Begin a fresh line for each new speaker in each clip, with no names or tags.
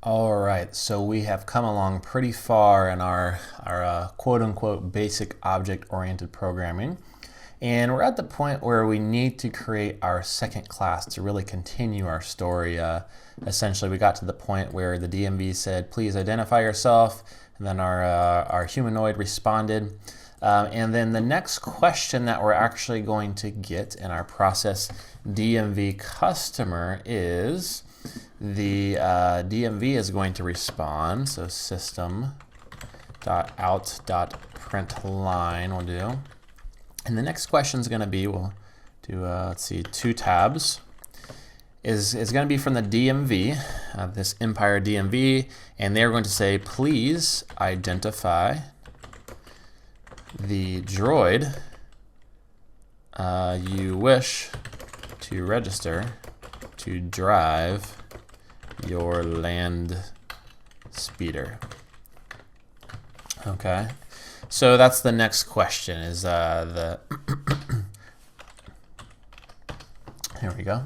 All right, so we have come along pretty far in our quote-unquote basic object-oriented programming. And we're at the point where we need to create our second class to really continue our story. Essentially, we got to the point where the DMV said, please identify yourself, and then our humanoid responded. And then the next question that we're actually going to get in our process DMV customer is, the DMV is going to respond, so system.out.println will do. And the next question is going to be, we'll do, let's see, two tabs, is going to be from the DMV, this Empire DMV, and they're going to say, please identify the droid you wish to register to drive your land speeder. Okay, so that's the next question. Is here we go.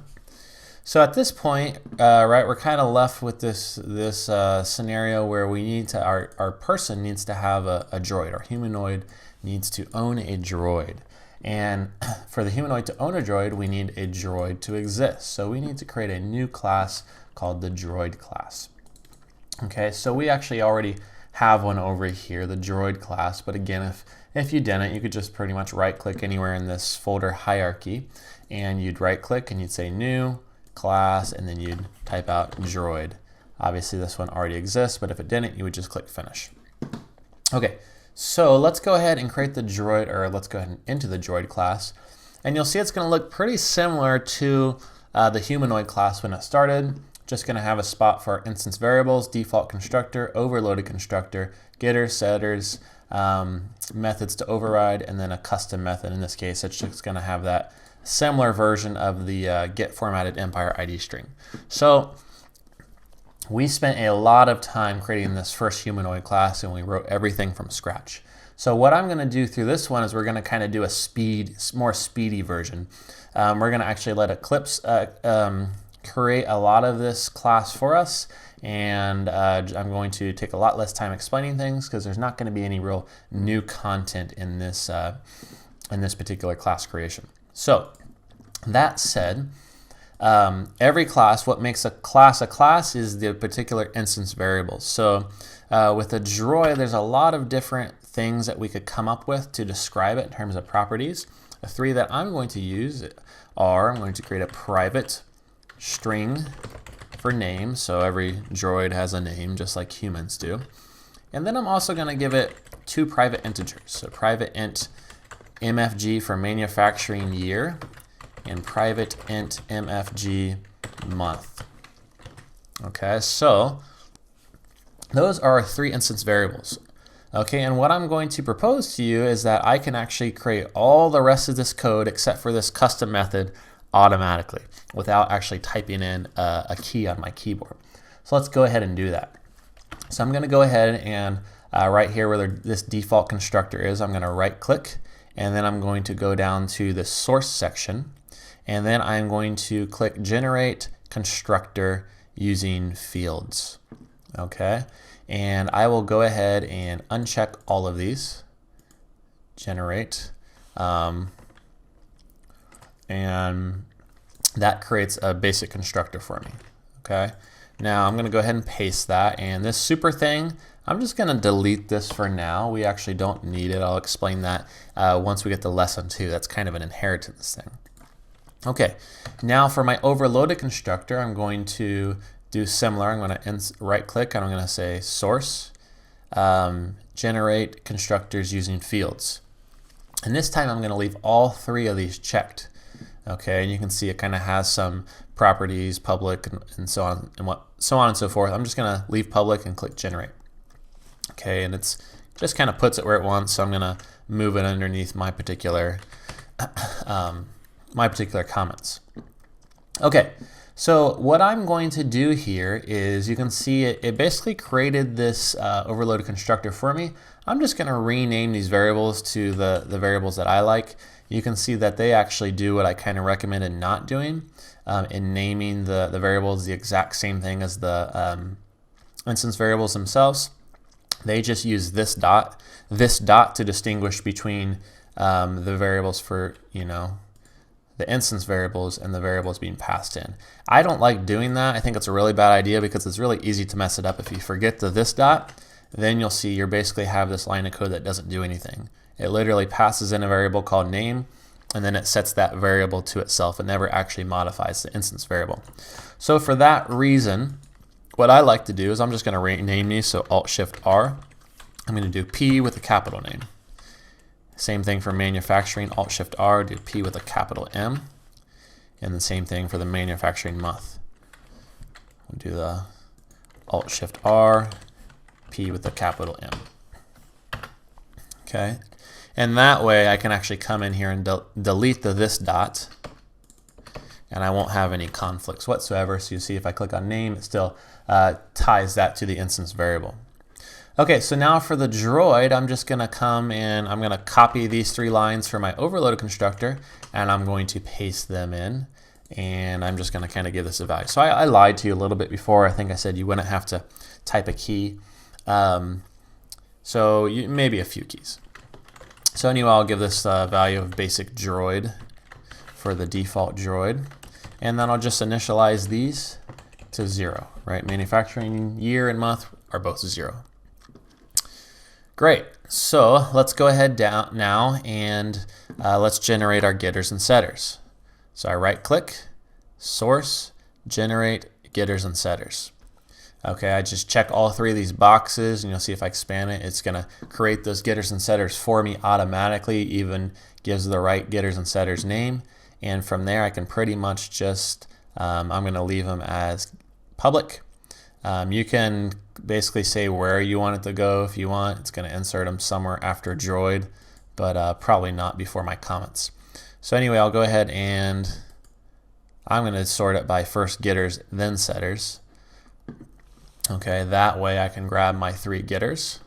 So at this point, right, we're kind of left with this scenario where we need to our person needs to have a droid. Our humanoid needs to own a droid. And for the humanoid to own a droid, we need a droid to exist. So we need to create a new class called the droid class. Okay, so we actually already have one over here, the droid class. But again, if you didn't, you could just pretty much right-click anywhere in this folder hierarchy, and you'd right-click and you'd say New Class, and then you'd type out droid. Obviously, this one already exists, but if it didn't, you would just click Finish. Okay. So let's go ahead and create the droid, or let's go ahead and enter the droid class. And you'll see it's going to look pretty similar to the humanoid class when it started. Just going to have a spot for our instance variables, default constructor, overloaded constructor, getters, setters, methods to override, and then a custom method. In this case, it's just going to have that similar version of the get formatted Empire ID string. So we spent a lot of time creating this first humanoid class, and we wrote everything from scratch. So what I'm going to do through this one is we're going to kind of do a more speedy version. We're going to actually let Eclipse create a lot of this class for us, and I'm going to take a lot less time explaining things because there's not going to be any real new content in this particular class creation. So that said, every class, what makes a class is the particular instance variables. So with a droid, there's a lot of different things that we could come up with to describe it in terms of properties. The three that I'm going to use are, I'm going to create a private string for name. So every droid has a name just like humans do. And then I'm also going to give it two private integers. So private int MFG for manufacturing year, and private int MFG month. Okay, so those are our three instance variables. Okay, and what I'm going to propose to you is that I can actually create all the rest of this code except for this custom method automatically without actually typing in a key on my keyboard. So let's go ahead and do that. So I'm going to go ahead and right here where this default constructor is, I'm going to right click, and then I'm going to go down to the source section. And then I'm going to click Generate Constructor using Fields. Okay, and I will go ahead and uncheck all of these. Generate. And that creates a basic constructor for me. Okay, now I'm going to go ahead and paste that. And this super thing, I'm just going to delete this for now. We actually don't need it. I'll explain that once we get to lesson 2. That's kind of an inheritance thing. Okay, now for my overloaded constructor, I'm going to do similar. I'm going to right click and I'm going to say source, generate constructors using fields. And this time I'm going to leave all three of these checked. Okay, and you can see it kind of has some properties, public, and so on and so forth. I'm just going to leave public and click generate. Okay, and it's just kind of puts it where it wants, so I'm going to move it underneath my particular comments. Okay, so what I'm going to do here is, you can see it basically created this overloaded constructor for me. I'm just going to rename these variables to the variables that I like. You can see that they actually do what I kind of recommended not doing in naming the variables the exact same thing as the instance variables themselves, they just use this dot to distinguish between the variables for, the instance variables and the variables being passed in. I don't like doing that. I think it's a really bad idea because it's really easy to mess it up. If you forget the this dot, then you'll see you basically have this line of code that doesn't do anything. It literally passes in a variable called name, and then it sets that variable to itself. It never actually modifies the instance variable. So for that reason, what I like to do is I'm just going to rename these, so Alt-Shift-R. I'm going to do P with a capital name. Same thing for manufacturing, Alt-Shift-R, do P with a capital M. And the same thing for the manufacturing month. We'll do the Alt-Shift-R, P with a capital M. Okay, and that way I can actually come in here and delete the this dot, and I won't have any conflicts whatsoever. So you see if I click on name, it still ties that to the instance variable. Okay, so now for the droid, I'm just going to come in, I'm going to copy these 3 lines for my overloaded constructor, and I'm going to paste them in, and I'm just going to kind of give this a value. So I lied to you a little bit before. I think I said you wouldn't have to type a key. So maybe a few keys. So anyway, I'll give this value of basic droid for the default droid, and then I'll just initialize these to 0, right? Manufacturing year and month are both 0. Great, so let's go ahead down now and let's generate our getters and setters. So I right click, source, generate getters and setters. Okay, I just check all 3 of these boxes, and you'll see if I expand it, it's going to create those getters and setters for me automatically, even gives the right getters and setters name. And from there, I can pretty much just, I'm going to leave them as public. You can basically say where you want it to go if you want. It's going to insert them somewhere after droid, but probably not before my comments. So anyway, I'll go ahead and I'm going to sort it by first getters, then setters. Okay, that way I can grab my 3 getters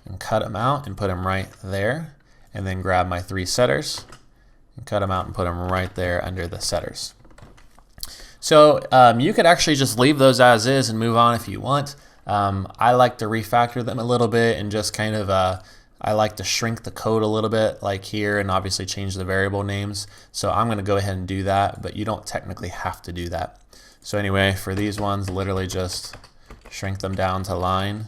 and cut them out and put them right there, and then grab my 3 setters and cut them out and put them right there under the setters. So you could actually just leave those as is and move on if you want. I like to refactor them a little bit and just kind of, I like to shrink the code a little bit like here and obviously change the variable names. So I'm going to go ahead and do that, but you don't technically have to do that. So anyway, for these ones, literally just shrink them down to line.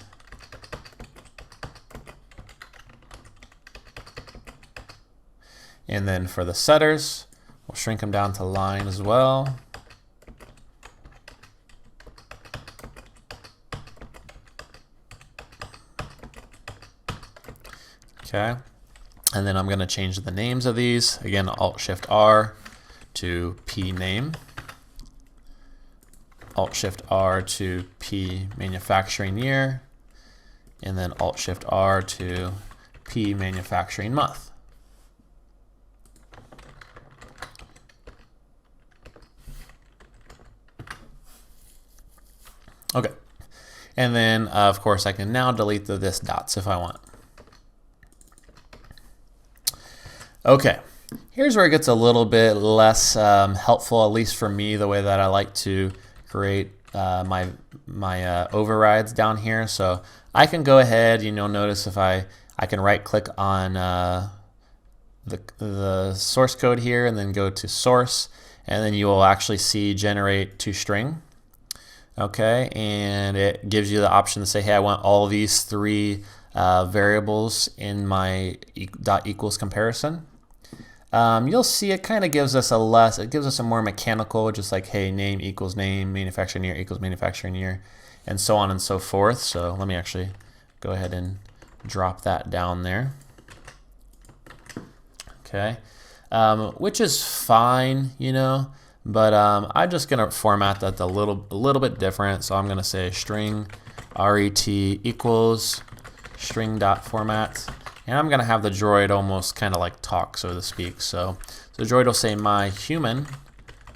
And then for the setters, we'll shrink them down to line as well. Okay, and then I'm going to change the names of these. Again, Alt-Shift-R to P name. Alt-Shift-R to P manufacturing year. And then Alt-Shift-R to P manufacturing month. Okay, and then of course I can now delete the this dots if I want. Okay, here's where it gets a little bit less helpful, at least for me, the way that I like to create my overrides down here. So I can go ahead, notice if I can right click on the source code here and then go to source, and then you will actually see generate toString. Okay, and it gives you the option to say, hey, I want all these 3 variables in my dot equals comparison. You'll see it kind of gives us a more mechanical, just like, hey, name equals name, manufacturing year equals manufacturing year, and so on and so forth. So let me actually go ahead and drop that down there. Okay, which is fine, but I'm just going to format that a little bit different. So I'm going to say string ret equals string dot format. And I'm going to have the droid almost kind of like talk, so to speak. So the droid will say my human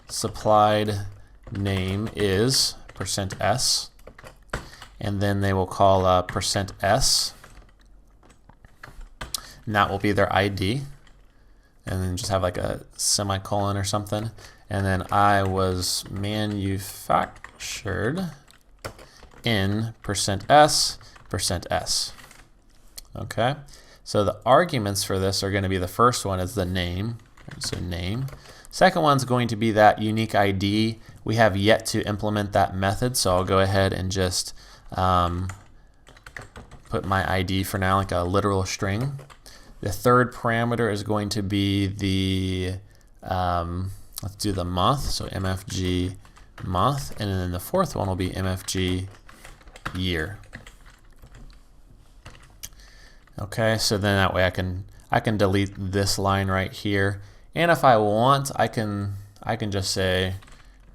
supplied name is %s, and then they will call %s, and that will be their ID, and then just have like a semicolon or something. And then I was manufactured in %s. Okay, so the arguments for this are going to be, the first one is the name, so name. Second one's going to be that unique ID. We have yet to implement that method, so I'll go ahead and just put my ID for now, like a literal string. The third parameter is going to be the, let's do the month, so MFG month, and then the fourth one will be MFG year. Okay, so then that way I can delete this line right here, and if I want, I can just say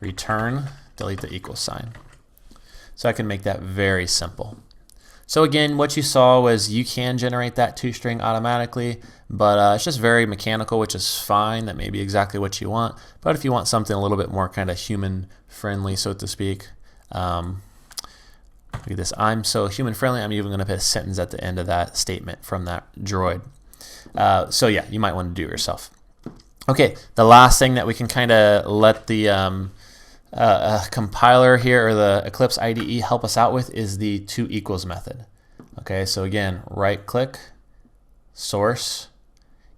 return, delete the equal sign. So I can make that very simple. So again, what you saw was you can generate that toString automatically, but it's just very mechanical, which is fine. That may be exactly what you want. But if you want something a little bit more kind of human friendly, so to speak, look at this. I'm so human friendly, I'm even going to put a sentence at the end of that statement from that droid. So yeah, you might want to do it yourself. Okay, the last thing that we can kind of let the compiler here, or the Eclipse IDE, help us out with is the toEquals method. Okay, so again, right click, source,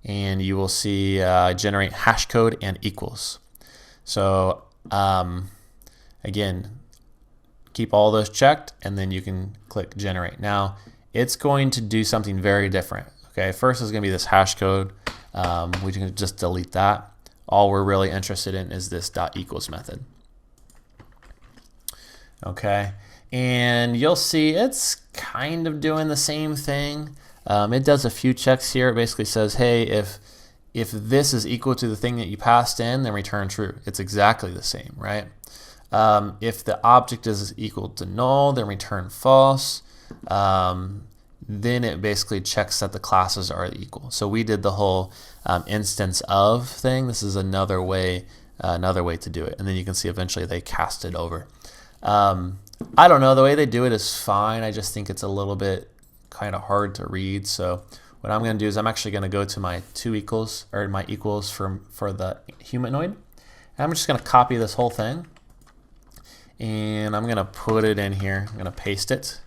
and you will see generate hashcode and equals. So again, keep all those checked, and then you can click generate. Now it's going to do something very different. Okay, first is going to be this hashcode. We can just delete that. All we're really interested in is this .equals method. Okay, and you'll see it's kind of doing the same thing. It does a few checks here. It basically says, hey, if this is equal to the thing that you passed in, then return true. It's exactly the same, right? If the object is equal to null, then return false. Then it basically checks that the classes are equal. So we did the whole instance of thing. This is another way to do it. And then you can see eventually they cast it over. I don't know, the way they do it is fine. I just think it's a little bit kind of hard to read. So what I'm going to do is I'm actually going to go to my toEquals, or my equals for the humanoid. And I'm just going to copy this whole thing, and I'm going to put it in here. I'm going to paste it.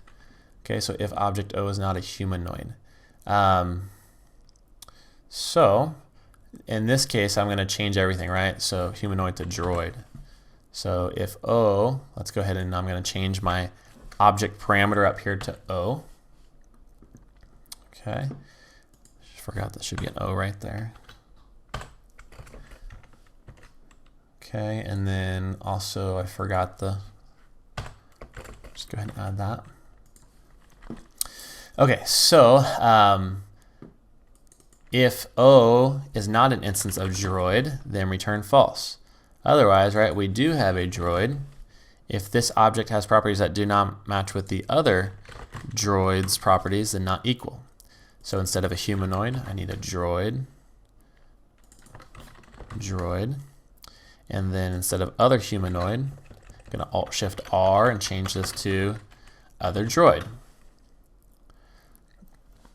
Okay, so if object O is not a humanoid. So in this case, I'm going to change everything, right? So humanoid to droid. So if O, let's go ahead and I'm going to change my object parameter up here to O. Okay, just forgot there should be an O right there. Okay, and then also I forgot just go ahead and add that. Okay, so if O is not an instance of droid, then return false. Otherwise, right, we do have a droid. If this object has properties that do not match with the other droid's properties, then not equal. So instead of a humanoid, I need a droid. And then instead of other humanoid, I'm going to Alt-Shift-R and change this to other droid.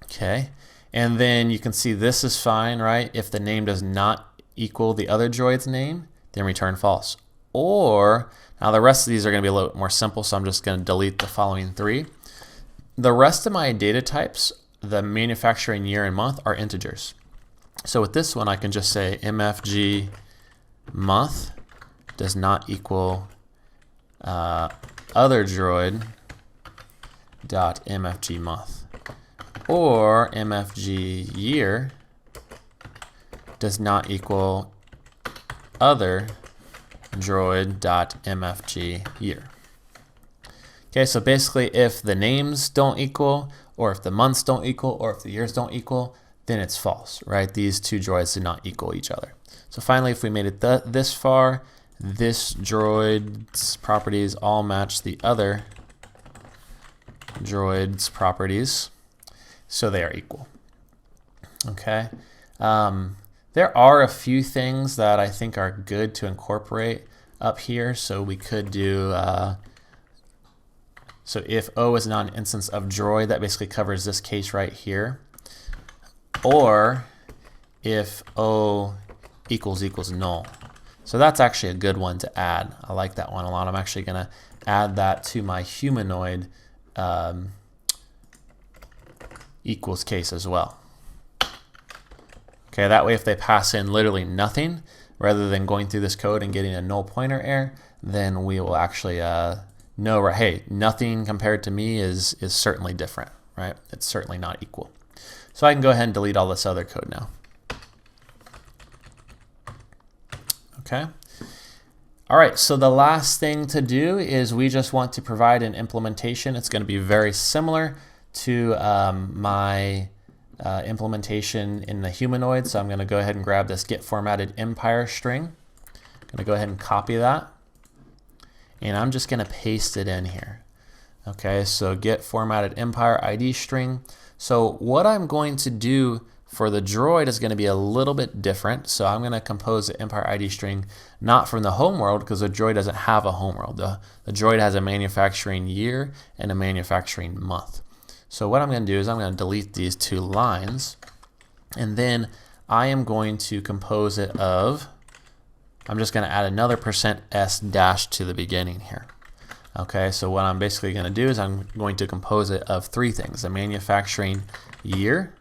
Okay, and then you can see this is fine, right? If the name does not equal the other droid's name, then return false. Or, now the rest of these are going to be a little bit more simple, so I'm just going to delete the following three. The rest of my data types, the manufacturing year and month, are integers. So with this one, I can just say MFG month does not equal other droid dot MFG month. Or MFG year does not equal other droid.mfg year. Okay, so basically if the names don't equal, or if the months don't equal, or if the years don't equal, then it's false, right? These two droids do not equal each other. So finally, if we made it this far, this droid's properties all match the other droid's properties, so they are equal. Okay. There are a few things that I think are good to incorporate up here. So we could do, so if O is not an instance of droid, that basically covers this case right here. Or if O equals null. So that's actually a good one to add. I like that one a lot. I'm actually going to add that to my humanoid equals case as well. Okay, that way if they pass in literally nothing, rather than going through this code and getting a null pointer error, then we will actually know, right, hey, nothing compared to me is certainly different, right? It's certainly not equal. So I can go ahead and delete all this other code now. Okay. All right, so the last thing to do is we just want to provide an implementation. It's going to be very similar to my implementation in the humanoid. So I'm going to go ahead and grab this get formatted empire string. I'm going to go ahead and copy that. And I'm just going to paste it in here. Okay, so get formatted empire ID string. So what I'm going to do for the droid is going to be a little bit different. So I'm going to compose the empire ID string not from the home world, because the droid doesn't have a home world. The droid has a manufacturing year and a manufacturing month. So what I'm going to do is I'm going to delete these two lines, and then I am going to compose it of, I'm just going to add another %s dash to the beginning here. Okay, so what I'm basically going to do is I'm going to compose it of three things: the manufacturing year,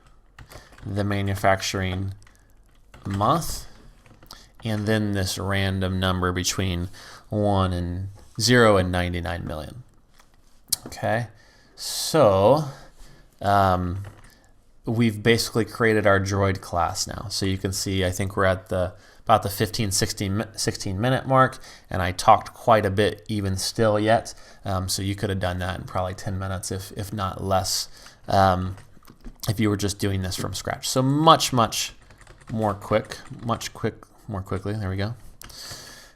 the manufacturing month, and then this random number between 0 and 99 million. Okay, so we've basically created our droid class now. So you can see, I think we're at about the 16 minute mark, and I talked quite a bit even still yet. So you could have done that in probably 10 minutes, if not less, if you were just doing this from scratch. So much more quickly. There we go.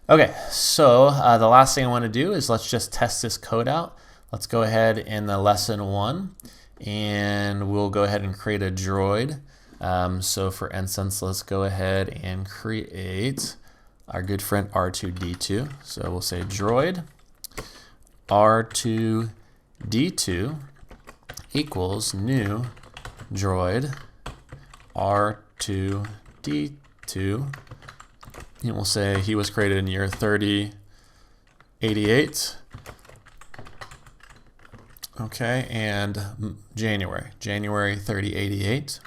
Okay, so the last thing I want to do is let's just test this code out. Let's go ahead in the lesson 1, and we'll go ahead and create a droid. So for instance, let's go ahead and create our good friend R2D2. So we'll say droid R2D2 equals new droid R2D2, and we'll say he was created in year 3088. Okay, and January 3088.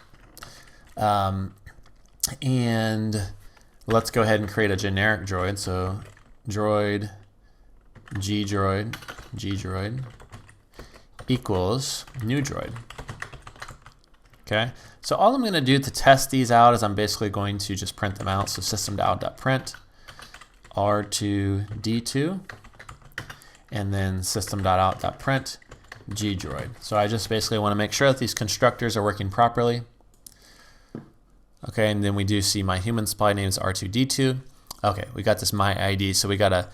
And let's go ahead and create a generic droid. So droid G droid equals new droid. Okay, so all I'm going to do to test these out is I'm basically going to just print them out. So system.out.print R2D2, and then system.out.print G droid. So I just basically want to make sure that these constructors are working properly. Okay, and then we do see my human supply name is R2D2. Okay, we got this my ID, so we gotta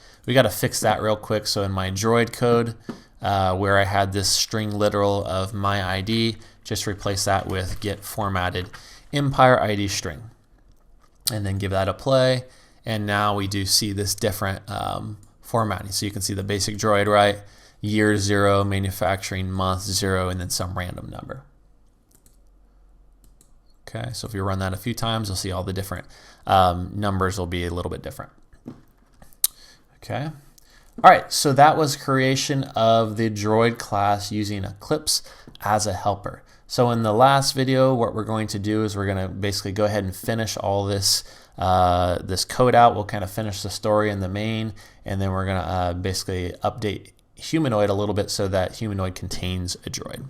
fix that real quick. So in my droid code, where I had this string literal of my ID, just replace that with get formatted empire ID string, and then give that a play. And now we do see this different formatting. So you can see the basic droid, right? Year 0, manufacturing month 0, and then some random number. Okay, so if you run that a few times, you'll see all the different numbers will be a little bit different. Okay. All right, so that was creation of the droid class using Eclipse as a helper. So in the last video, what we're going to do is we're going to basically go ahead and finish all this this code out. We'll kind of finish the story in the main, and then we're going to basically update humanoid a little bit so that humanoid contains a droid.